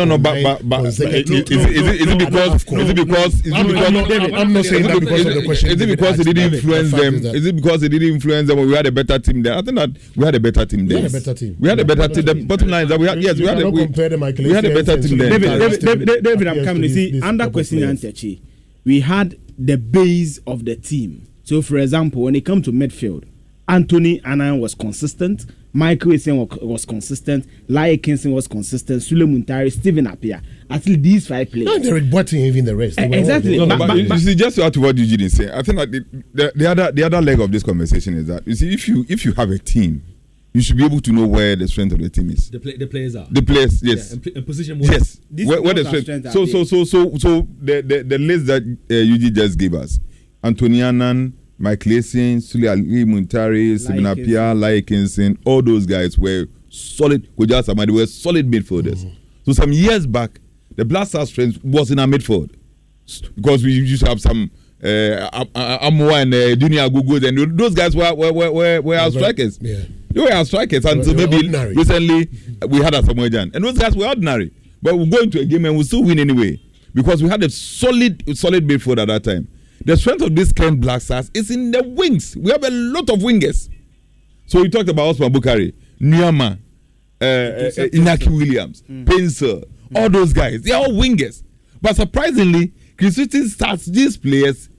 because I'm not saying that because of the question. Is it because he didn't influence them? Is it because he didn't influence them? Or we had a better team there? I think that we had a better team there. We had a better team. The bottom line is that we had a better team there. David, I'm coming to see under Kwesi Antich, we had the base of the team. So, for example, when it comes to midfield, Anthony Annan was consistent, Michael Essien was consistent, Lai Kingston was consistent, Sule Muntari, Stephen Appiah. At least these 5 players. No, they're reporting even the rest. Exactly. But you see, just to add to what you didn't say, I think that the other leg of this conversation is that, you see, if you have a team, you should be able to know where the strength of the team is. The players are. The players, yes. Yeah, and position. Yes. Where the strength. So the list that Eugene just gave us: Anthony Annan, Michael Essien, Sule Ali Muntari, Stephen Appiah, Lai Kingston, all those guys were solid. They were solid midfielders. Mm-hmm. So some years back, the Black Stars' strength was in our midfield because we used to have some Amoa and Junior Gugu, and those guys were our strikers. Yeah. They were our strikers, and so maybe ordinary. Recently we had a Samoan, and those guys were ordinary. But we go into a game and we still win anyway because we had a solid midfield at that time. The strength of this current Black Stars is in the wings. We have a lot of wingers. So we talked about Osman Bukari, Nyama, Inaki Williams, Pencil, all those guys. They are all wingers. But surprisingly, Chris Hughton starts these players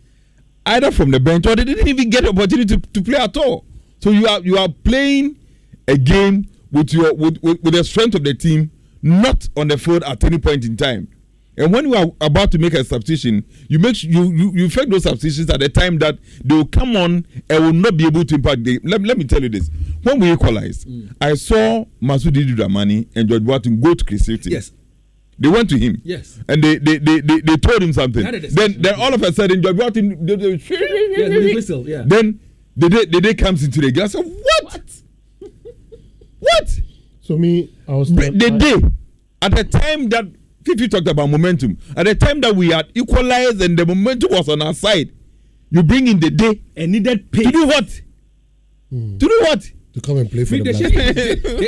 either from the bench or they didn't even get the opportunity to play at all. So you are playing a game with the strength of the team, not on the field at any point in time. And when you are about to make a substitution, you effect those substitutions at the time that they will come on and will not be able to impact the game. Let me tell you this. When we equalized, I saw Masudi Dramani and George Boateng go to Chris Hilton. Yes. They went to him. Yes. And they told him something. Then all of a sudden, George Boateng, they whistle, yeah. Then the day comes into the game. I said, what? So me, I was the day at the time that Fifi talked about momentum, at the time that we had equalized and the momentum was on our side, you bring in the day and needed pace. To do what? To do what? To come and play for the Black.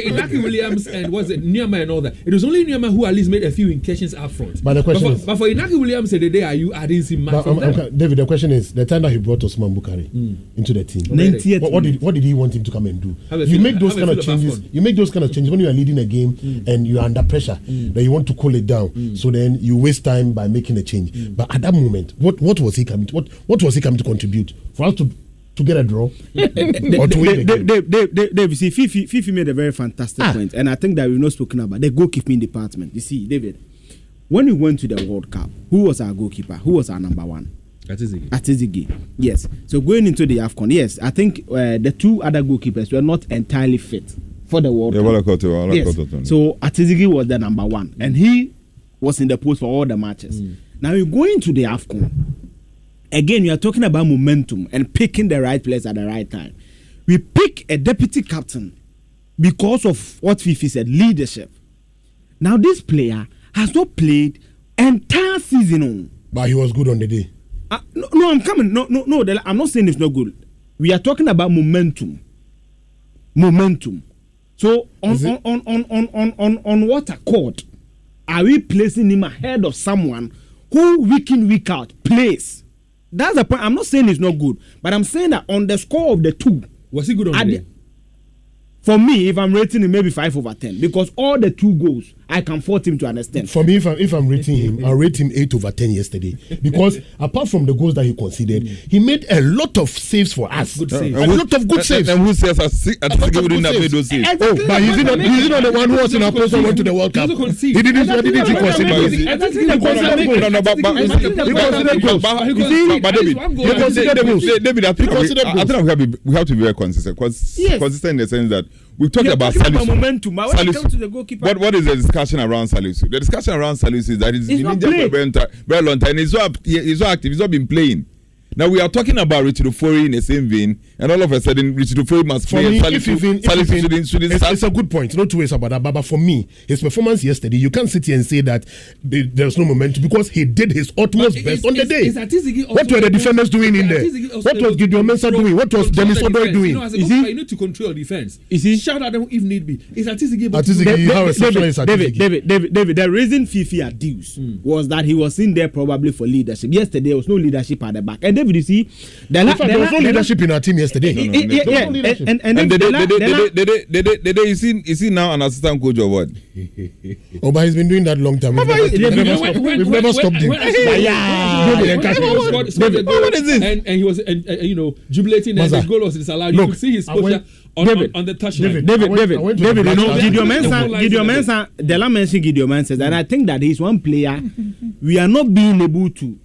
Inaki Williams and was it Nyama and all that. It was only Nyama who at least made a few incursions up front. But the question is, for Inaki Williams the day, I didn't see much from them. David, the question is, the time that he brought Osman Bukari into the team, 90th what did he want him to come and do? You make those kind of changes. You make those kind of changes when you are leading a game and you are under pressure. Then you want to cool it down. So then you waste time by making a change. But at that moment, what was he coming? What was he coming to contribute for us to get a draw? David, see, Fifi made a very fantastic point, and I think that we've not spoken about the goalkeeping department. You see, David, when we went to the World Cup, who was our goalkeeper? Who was our number one? Atizigi. Yes. So going into the AFCON, yes, I think the two other goalkeepers were not entirely fit for the World Cup. Yes. So Atizigi was the number one, and he was in the post for all the matches. Now you're going to the AFCON. Again, you are talking about momentum and picking the right players at the right time. We pick a deputy captain because of what Fifi said, leadership. Now, this player has not played entire season on. But he was good on the day. No, I'm coming. No, I'm not saying it's not good. We are talking about momentum. Momentum. So, on what accord are we placing him ahead of someone who week in, week out plays? That's the point. I'm not saying it's not good, but I'm saying that on the score of the two, was he good on the day? For me, if I'm rating him, maybe 5 over 10, because all the 2 goals, I can fault him to understand. For me, if I'm rating him, I'll rate him 8 over 10 yesterday, because apart from the goals that he conceded, he made a lot of saves for us. Good saves. A lot of good saves. And who says Atizigi wouldn't have made those saves? Oh, but he's not the one who was in our post and went to the World Cup. He didn't concede goals. He considered goals. David, I think we have to be very consistent. Consistent in the sense that we've talked about momentum. But when it comes to the goalkeeper, what is the discussion around Salisu? The discussion around Salisu is that he's been injured for a very long time. He's so active. He's not been playing. Now we are talking about Richard Ofori in the same vein, and all of a sudden Richard Ofori must play. It's a good point. No two ways about that. But for me, his performance yesterday, you can't sit here and say that there's no momentum, because he did his utmost best on the day. What were the defenders doing in there? What was Gideon Mensah doing? What was Dennis Odoi doing? You need to control defense. Shout at them if need be. Is Atizigi? How exceptional is Atizigi? David, the reason Fifi adduced was that he was in there probably for leadership. Yesterday there was no leadership at the back. And David, you see, there was no leadership in our team yesterday. Is he now an assistant coach or what? Oh, but he's been doing that long time. We've never stopped him. What is this? And he was, jubilating, and his goal was disallowed. You could see his posture on the touchline. David, you know, Gideon Mensah, Dela mentioned Gideon Mensah, and I think that he's one player we are not being able to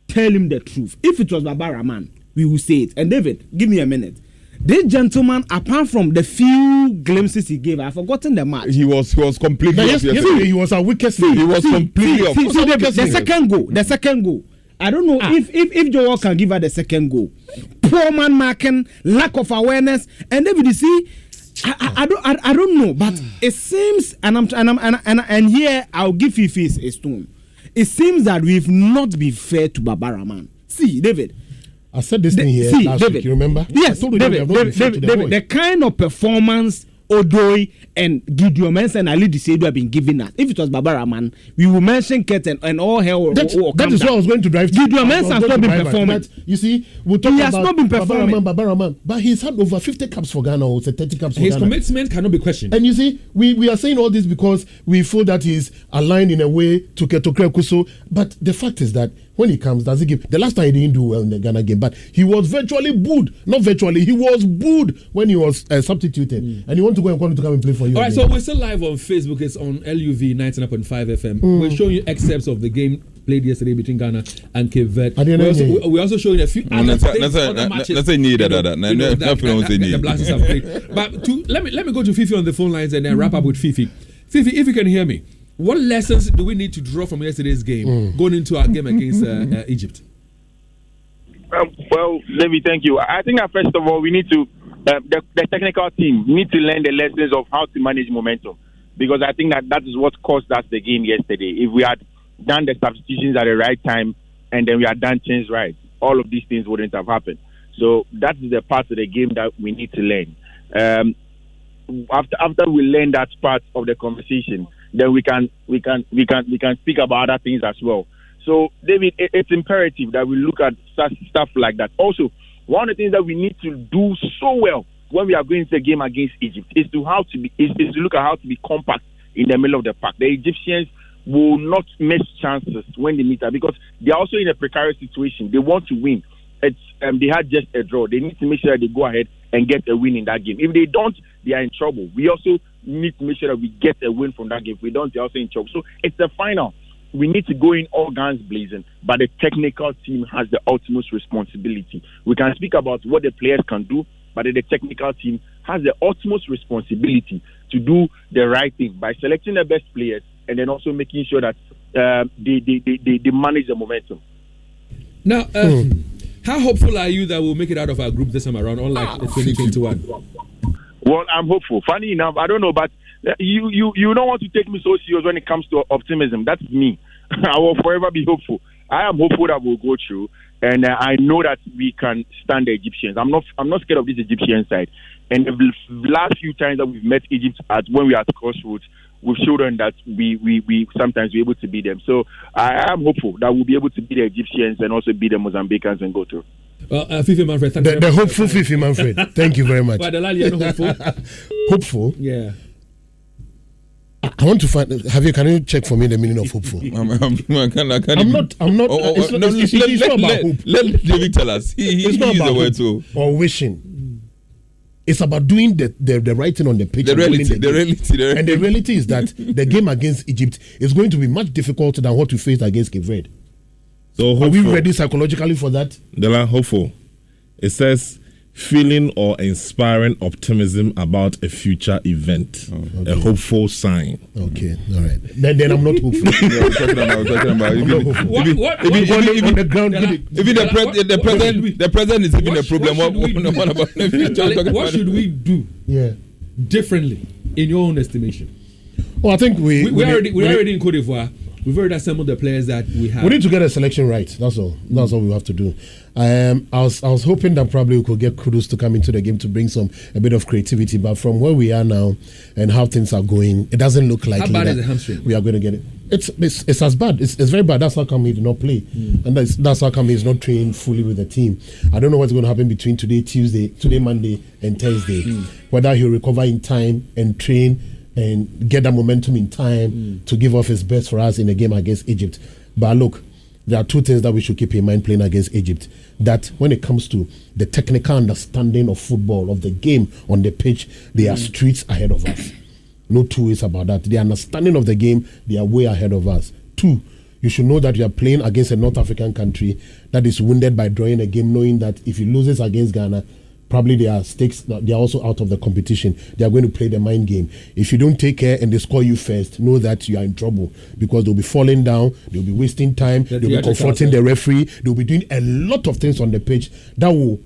tell him the truth. If it was Baba Rahman, we will say it. And David, give me a minute. This gentleman, apart from the few glimpses he gave, I've forgotten the match. He was completely off yesterday. He was a wicked. He was completely off. The second goal. I don't know if Joel can give her the second goal. Poor man marking, lack of awareness, and David, you see, I don't know, but it seems, and here I'll give Fifi a stone. It seems that we've not been fair to Baba Rahman. See, David. I said this thing here last week, you remember? Yes, David, the kind of performance Odoi and Gideon Mensah and Ali Disedo have been giving us. If it was Baba Rahman, we will mention Kurt and all hell. That is what I was going to drive to. Gideon Mensah has not been performing. You see, we'll talk has not been performing. Baba Rahman, but he's had over 50 caps for Ghana, or 30 caps for His Ghana. His commitment cannot be questioned. And you see, we are saying all this because we feel that he's aligned in a way to Ketokre Kuso. But the fact is that when he comes, does he give? The last time he didn't do well in the Ghana game, but he was virtually booed. Not virtually, he was booed when he was substituted. And you want to go and call him to come and play for you. All right, so we're still live on Facebook. It's on LUV 99.5 FM. We're showing you excerpts of the game played yesterday between Ghana and Cape Verde. We're also showing a few other things, other matches. The Blasters have played. But let me go to Fifi on the phone lines and then wrap up with Fifi. Fifi, if you can hear me, what lessons do we need to draw from yesterday's game going into our game against Egypt? Well, David, thank you. I think that first of all, we need to, the technical team need to learn the lessons of how to manage momentum, because I think that is what cost us the game yesterday. If we had done the substitutions at the right time and then we had done things right, all of these things wouldn't have happened. So that is the part of the game that we need to learn. After we learn that part of the conversation, then we can speak about other things as well. So, David, it's imperative that we look at stuff like that. Also, one of the things that we need to do so well when we are going to the game against Egypt is to look at how to be compact in the middle of the park. The Egyptians will not miss chances when they meet us because they are also in a precarious situation. They want to win. They had just a draw. They need to make sure that they go ahead and get a win in that game. If they don't, they are in trouble. We also need to make sure that we get a win from that game. If we don't, they're also in trouble. So it's the final. We need to go in all guns blazing, but the technical team has the ultimate responsibility. We can speak about what the players can do, but the technical team has the ultimate responsibility to do the right thing by selecting the best players and then also making sure that they manage the momentum. Now, how hopeful are you that we'll make it out of our group this time around, unlike 2021? Well, I'm hopeful. Funny enough, I don't know, but you don't want to take me so serious when it comes to optimism. That's me. I will forever be hopeful. I am hopeful that we'll go through, and I know that we can stand the Egyptians. I'm not scared of this Egyptian side. And the last few times that we've met Egypt when we are at the crossroads, we've shown them that we sometimes we're able to beat them. So I am hopeful that we'll be able to beat the Egyptians and also beat the Mozambicans and go through. Well, Fifi Manfred, thank you. The hopeful Fifi Manfred. Thank you very much. But the Lali, you're not hopeful. Hopeful? Yeah. I want to find. Can you check for me the meaning of hopeful? I'm not. It's not about hope. Let David tell us. It's not about hope too. Or wishing. It's about doing the right thing on the pitch. The reality. And the reality is that the game against Egypt is going to be much difficult than what we faced against Cape Verde. So hopeful. Are we ready psychologically for that? Dela, hopeful. It says feeling or inspiring optimism about a future event. Okay. A hopeful sign. Okay, all right. Then I'm not hopeful. Talking about. On the ground. Even the president is even a problem. What about the future? What should we do differently, in your own estimation? Well, I think we're already in Cote d'Ivoire. We've already assembled the players that we have. We need to get a selection right. That's all. That's all we have to do. I was hoping that probably we could get Kudus to come into the game to bring a bit of creativity. But from where we are now and how things are going, it doesn't look like. How bad is the hamstring? We are going to get it. It's as bad. It's very bad. That's how come he did not play, and that's how come he's not trained fully with the team. I don't know what's going to happen between today, Monday, and Thursday. Whether he'll recover in time and train and get that momentum in time to give off his best for us in a game against Egypt. But look, there are two things that we should keep in mind playing against Egypt. That when it comes to the technical understanding of football, of the game on the pitch, they are streets ahead of us. No two ways about that. The understanding of the game, they are way ahead of us. Two, you should know that you are playing against a North African country that is wounded by drawing a game, knowing that if he loses against Ghana, probably they are also out of the competition. They are going to play the mind game. If you don't take care and they score you first, know that you are in trouble because they'll be falling down, they'll be wasting time, they'll be confronting the referee, they'll be doing a lot of things on the pitch that will,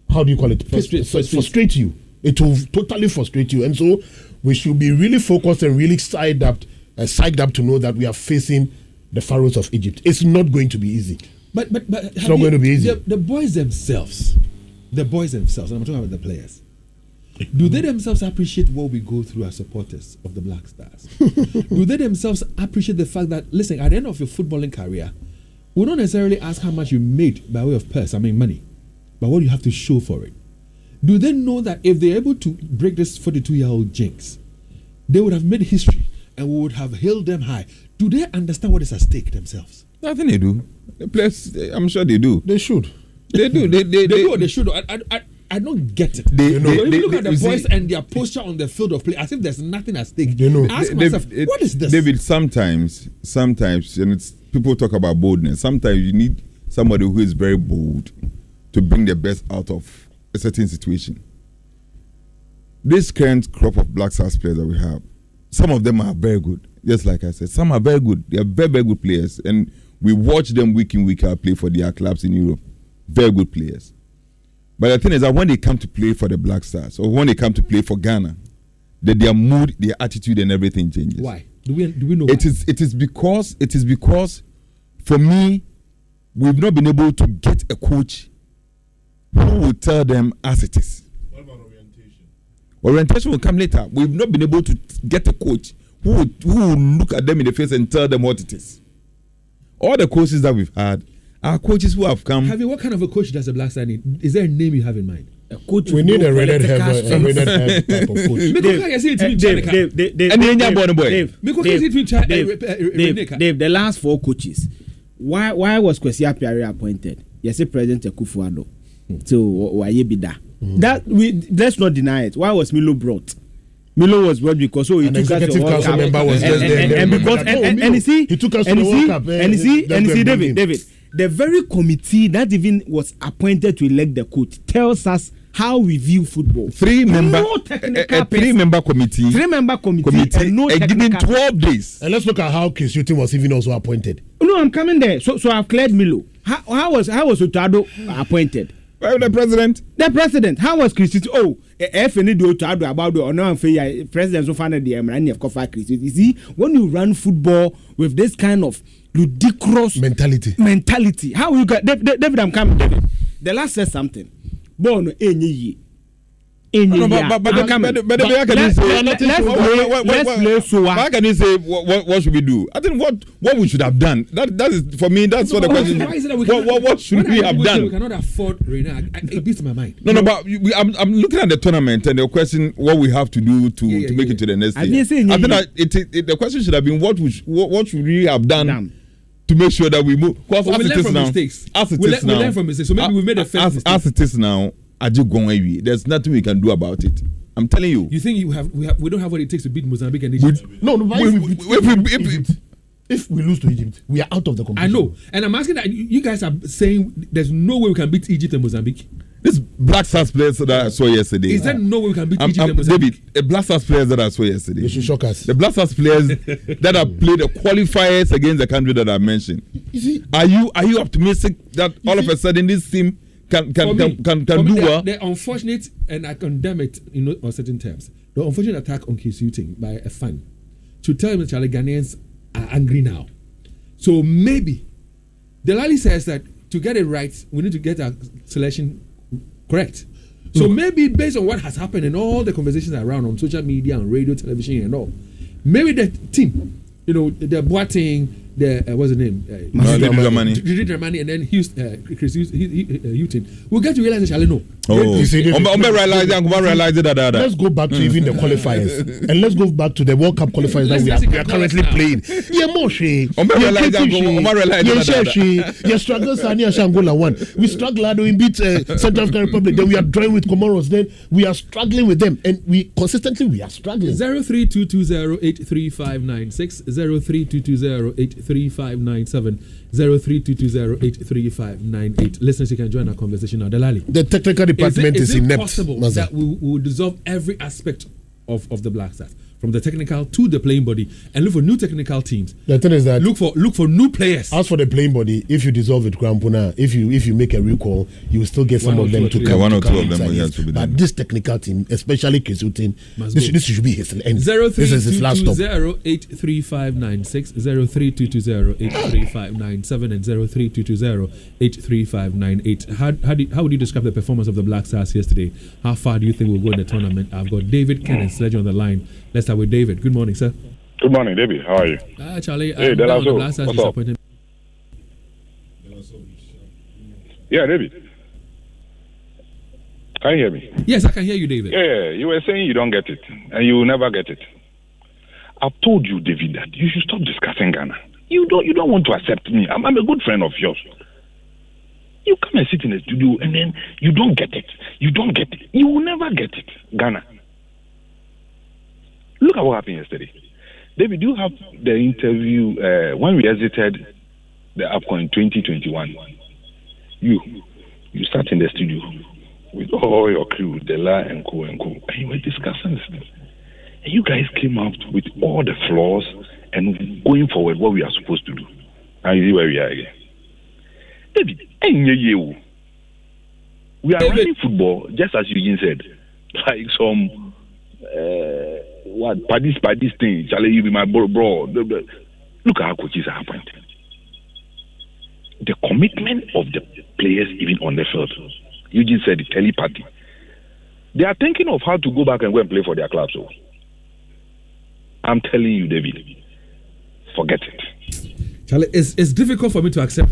how do you call it? Frustrate you. It will totally frustrate you. And so we should be really focused and really psyched up to know that we are facing the Pharaohs of Egypt. It's not going to be easy. But it's not going to be easy. The boys themselves, and I'm talking about the players, Do they themselves appreciate what we go through as supporters of the Black Stars? Do they themselves appreciate the fact that, listen, at the end of your footballing career, we don't necessarily ask how much you made by way of purse, money, but what you have to show for it? Do they know that if they're able to break this 42-year-old jinx, they would have made history and we would have held them high? Do they understand what is at stake themselves? I think they do. The players, I'm sure they do. They should. They do. They do or they should. I don't get it. They look at the boys and their posture on the field of play as if there's nothing at stake. They know. Ask myself, what is this? David, sometimes, and it's people talk about boldness. Sometimes you need somebody who is very bold to bring the best out of a certain situation. This current crop of Black Stars players that we have, some of them are very good. Just like I said, some are very good. They are very, very good players, and we watch them week in, week out play for their clubs in Europe. Very good players. But the thing is that when they come to play for the Black Stars, or when they come to play for Ghana, their mood, their attitude, and everything changes. Why? Do we know why? It is because for me, we've not been able to get a coach who will tell them as it is. What about orientation? Orientation will come later. We've not been able to get a coach who will look at them in the face and tell them what it is. All the coaches that we've had are coaches who have come. What kind of a coach does the Black Star need? Is there a name you have in mind? A coach. We need a redhead type of coach. Dave, the last 4 coaches. Why was Kwesi Appiah appointed? Yes, President Akufo-Addo. So why be that? That let's not deny it. Why was Milo brought? Milo was brought because he took us to the World Cup. Member was just there. And he took us to the World Cup. And you see, David, the very committee that even was appointed to elect the coach tells us how we view football. 3-member committee. 3-member committee. And no given 12 days. And let's look at how Chris Hughton was even also appointed. No, I'm coming there. So I've cleared Milo. How was Otado appointed? Well, the president. How was Chris Hughton? Oh, if any do Otado about the honor and president so far the Emrani of Kofa Chris. You see, when you run football with this kind of ludicrous mentality, how you got David? I'm coming, David. The last said something. Born any but let's play so. How can you say what should we do? I think what we should have done. That is for me. That's what the question. What should we have done? We cannot afford Reina. It beats my mind. No, but I'm looking at the tournament and the question what we have to do to make it to the next year. I think that the question should have been what should we have done to make sure that we move. Because we learn from mistakes. We learn from mistakes. So maybe we made a first mistake. As it is now. There's nothing we can do about it. I'm telling you. You think we don't have what it takes to beat Mozambique and Egypt? If we lose to Egypt, we are out of the competition. I know, and I'm asking that you guys are saying there's no way we can beat Egypt and Mozambique. This Black Stars players that I saw yesterday. Is there no way we can beat Egypt and Mozambique? David, Black Stars players that I saw yesterday. They should shock us. The Black Stars players that have played the qualifiers against the country that I mentioned. Are you optimistic that all of a sudden this team can do well? The unfortunate, and I condemn it on certain terms, the unfortunate attack on Chris Hughton by a fan to tell him that Charlie Ghanaians are angry now. So maybe Delali says that to get it right, we need to get our selection correct. So maybe based on what has happened and all the conversations around on social media, on radio, television, and all, maybe the team, the Boateng, what's the name? Dramani, and then Chris Hughton. We'll get to realize that Charlie no. Let's go back to even the qualifiers and let's go back to the World Cup qualifiers that we are currently playing. Angola won. We struggled we beat Central African Republic. Then we are drawing with Comoros. Then we are struggling with them, and we consistently are struggling. 0322083596 0322083597 0322083598. Listeners, you can join our conversation now. Delali, the technical department is inept. Possible that we will dissolve every aspect of the Black Stars, from the technical to the playing body, and look for new technical teams. The thing is that look for new players. As for the playing body, if you dissolve it, Grampuna, if you make a recall, you will still get some of them to come. One or two of them will have to be done. But this technical team, especially Kesu team, this should be his end. This is his last stop. 0322083596, 0322083597, and 0322083598. How would you describe the performance of the Black Stars yesterday? How far do you think we'll go in the tournament? I've got David Ken and Sledge on the line. Let's start with David. Good morning, sir. Good morning, David. How are you? Charlie, hey, the Black Stars disappointed. Yeah, David. Can you hear me? Yes, I can hear you, David. Yeah, you were saying you don't get it, and you will never get it. I've told you, David, that you should stop discussing Ghana. You don't want to accept me. I'm a good friend of yours. You come and sit in the studio, and then you don't get it. You don't get it. You will never get it, Ghana. Look at what happened yesterday. David, do you have the interview when we exited the AFCON2024? You sat in the studio with all your crew, Dela and Co, and you were discussing this thing. And you guys came out with all the flaws and going forward what we are supposed to do. And you see where we are again. David, we are running football, just as Eugene said, like some this thing, Charlie, you be my bro. Look at how coaches are appointed. The commitment of the players, even on the field. Eugene said the telepathy. They are thinking of how to go back and play for their clubs. So I'm telling you, David, forget it. Charlie, it's difficult for me to accept